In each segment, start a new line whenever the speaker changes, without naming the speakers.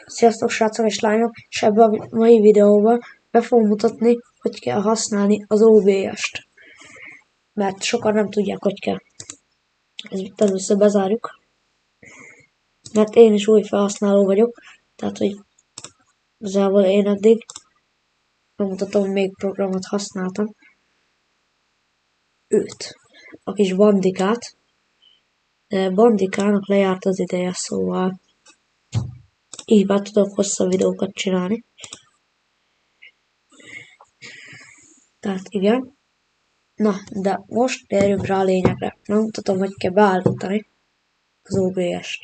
Sziasztok srácok és lányok, és ebben a mai videóban be fogom mutatni, hogy kell használni az OBS-t. Mert sokan nem tudják, hogy kell. Ezt itt először bezárjuk. Mert én is új felhasználó vagyok, tehát hogy igazából én eddig bemutatom, hogy még programot használtam. Őt, a kis bandikát. De bandikának lejárt az ideje, szóval így már tudok hosszabb videókat csinálni. Tehát igen. Na, de most térjünk rá a lényegre. Megmutatom, hogy kell beállítani az OBS-t.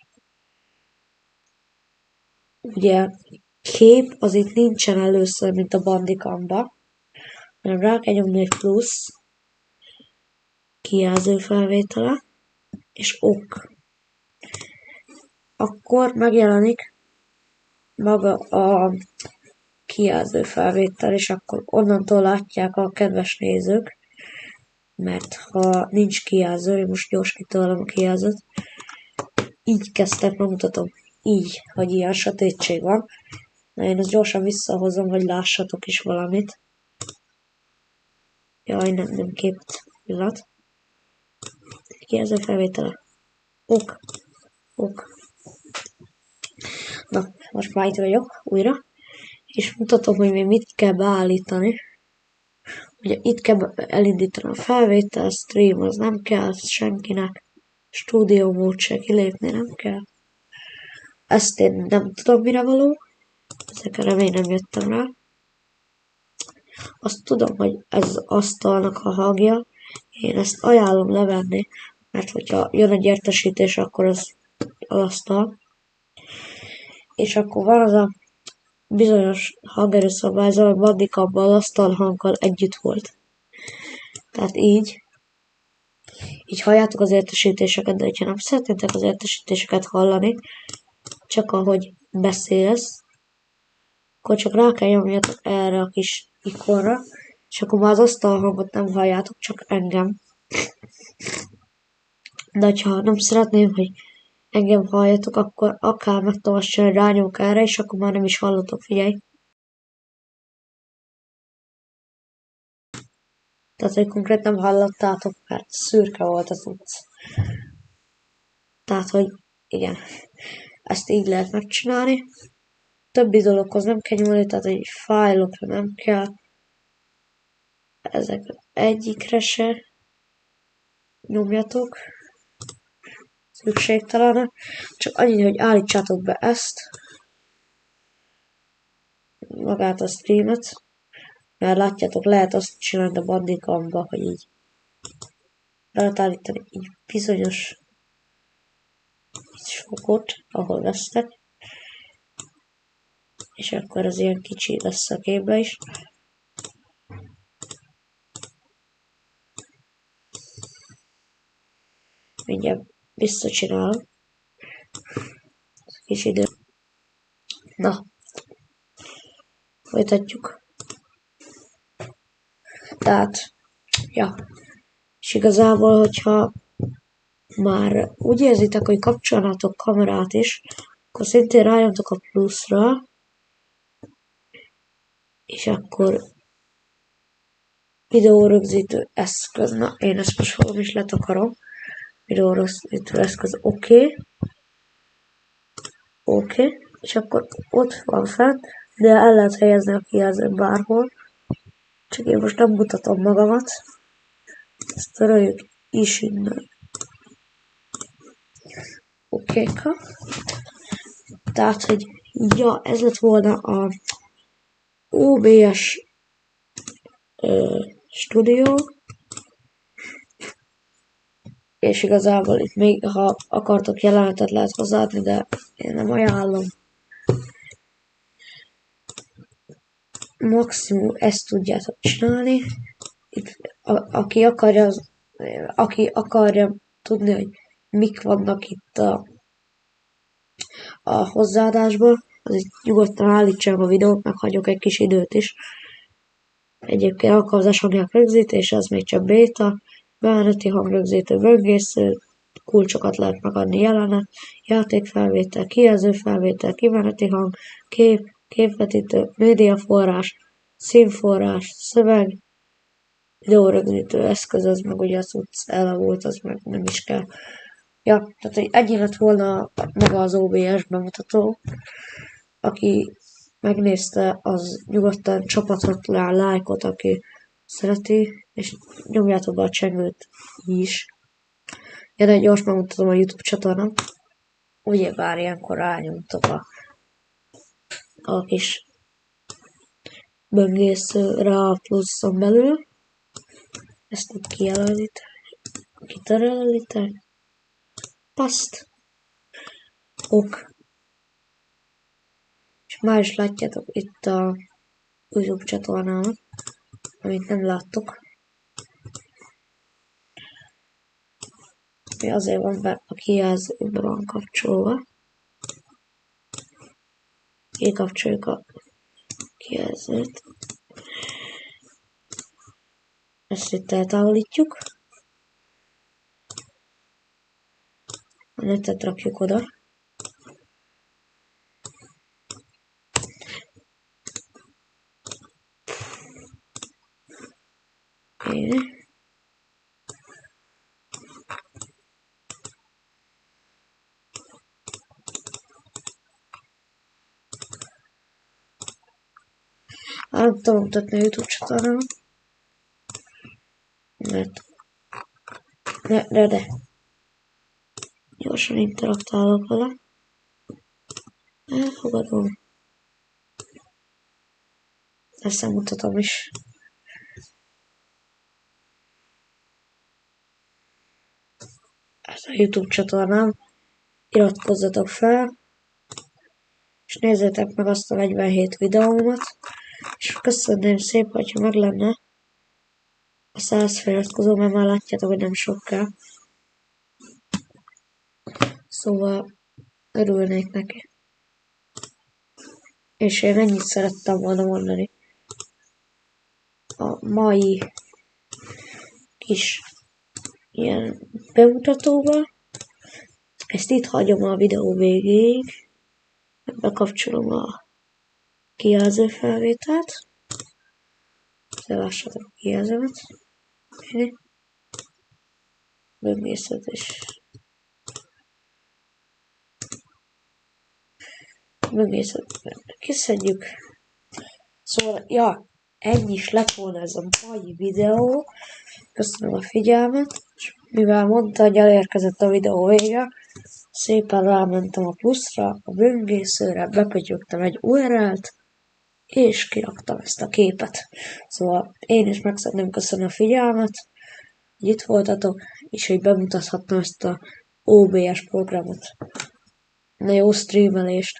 Ugye kép az itt nincsen először, mint a Bandicamban, hanem rá kell nyomni egy plusz, kijelző felvétele, és ok. Akkor megjelenik maga a kijelző felvétel, és akkor onnantól látják a kedves nézők, mert ha nincs kijelző, én most gyors kitörlöm a kijelzőt, így kezdtek, megmutatom, így, hogy ilyen sötétség van. Na én ezt gyorsan visszahozom, hogy lássatok is valamit. Jaj, nem képet. Pillanat. Kijelző felvétele. Ok. Na, most már itt vagyok újra. És mutatom, hogy még mit kell beállítani. Ugye itt kell elindítani a felvétel, stream az nem kell senkinek. Studio mód se kilépni nem kell. Ezt én nem tudom mire való. Ezekre még nem jöttem rá. Azt tudom, hogy ez az asztalnak a hangja. Én ezt ajánlom levenni, mert hogyha jön egy értesítés, akkor az asztal. És akkor van az a bizonyos hangerőszabályzó, hogy Bandicamban az asztalhanggal együtt volt. Tehát így halljátok az értesítéseket, de ha nem szeretnétek az értesítéseket hallani, csak ahogy beszélsz, akkor csak rá kell nyomjatok erre a kis ikonra, és akkor már az asztalhangot nem halljátok, csak engem. De ha nem szeretném, hogy engem halljatok, akkor akár meg tudom azt csinálni, hogy rányomok erre, és akkor már nem is hallotok, figyelj. Tehát, hogy konkrét nem hallottátok, mert szürke volt az utc. Tehát, hogy igen, ezt így lehet megcsinálni. Többi dologhoz nem kell nyúlni, tehát, hogy fájlokra nem kell. Ezek egyikre se nyomjatok. Szükségtelen. Csak annyi, hogy állítsátok be ezt. Magát a streamet. Mert látjátok, lehet azt csinálni a Bandicamba, hogy így be lehet állítani így bizonyos fokot, ahol vesztek. És akkor az ilyen kicsi lesz a képbe is. Mindjárt visszacsinálom. Kis idő. Na. Folytatjuk. Tehát, ja. És igazából, hogyha már úgy érzitek, hogy kapcsolnátok kamerát is, akkor szintén rájöntek a pluszra, és akkor videórögzítő eszköz. Na, én ezt most fogom is letakarom. Videórögzítő eszköz, oké. És akkor ott van fent, de el lehet helyezni a kijelzőt bárhol. Csak én most nem mutatom magamat. Ezt töröljük is innen. Okéka. Tehát, hogy ja, ez lett volna a OBS Studio. És igazából itt még, ha akartok jelenetet lehet hozzáadni, de én nem ajánlom. Maximum ezt tudjátok csinálni. Itt, aki akarja tudni, hogy mik vannak itt a hozzáadásban, az itt nyugodtan állítsam a videót, meg hagyok egy kis időt is. Egyébként alkalmazás hangjának rögzítése, az még csak béta, bemeneti hangrögzítő, böngésző, kulcsokat lehet megadni: jelenet, játékfelvétel, kijelzőfelvétel, kimeneti hang, kép, képvetítő, médiaforrás, színforrás, szöveg, videórögzítő eszköz, az meg ugye az utc elavult, az meg nem is kell. Ja, tehát hogy ennyi lett volna maga az OBS bemutató. Aki megnézte, az nyugodtan csapathat rá lájkot, aki szereti, és nyomjátok be a csengőt is. Ja, de gyors megmutatom a YouTube csatornám. Ugyebár ilyenkor rányomtok a kis böngészőre a pluszon belül. Ezt így kijelölitek, kitörölitek. Paszt. Ok. És már is látjátok itt a YouTube csatornámat, amit nem láttok. Mi azért van be, a kijelzőbe van kapcsolva. Kikapcsoljuk a kijelzőt. Ezt itt eltávolítjuk. A netet rakjuk oda. Nem tudom mutatni a YouTube csatornámat. Mert... De. Gyorsan interaktálok vele. Elfogadom. Ezt mutatom is. Ez a YouTube csatornám. Iratkozzatok fel. És nézzétek meg azt a 47 videómat. És köszönném szépen, hogyha meg lenne a 100 feliratkozó, mert már látjátok, hogy nem sok kell. Szóval örülnék neki. És én ennyit szerettem volna mondani a mai kis ilyen bemutatóba. Ezt itt hagyom a videó végéig. Bekapcsolom a kijelző felvételt. Lássátok a kijelzőmet. Böngészet is. Böngészet kiszedjük. Szóval, ja, ennyi is lett volna ez a mai videó. Köszönöm a figyelmet. És mivel mondta, hogy elérkezett a videó vége, szépen rámentem a pluszra, a böngészőre, bepötyögtem egy URL-t, és kiraktam ezt a képet. Szóval én is meg szeretném köszönni a figyelmet, hogy itt voltatok, és hogy bemutathattam ezt a OBS programot. Na jó streamelést!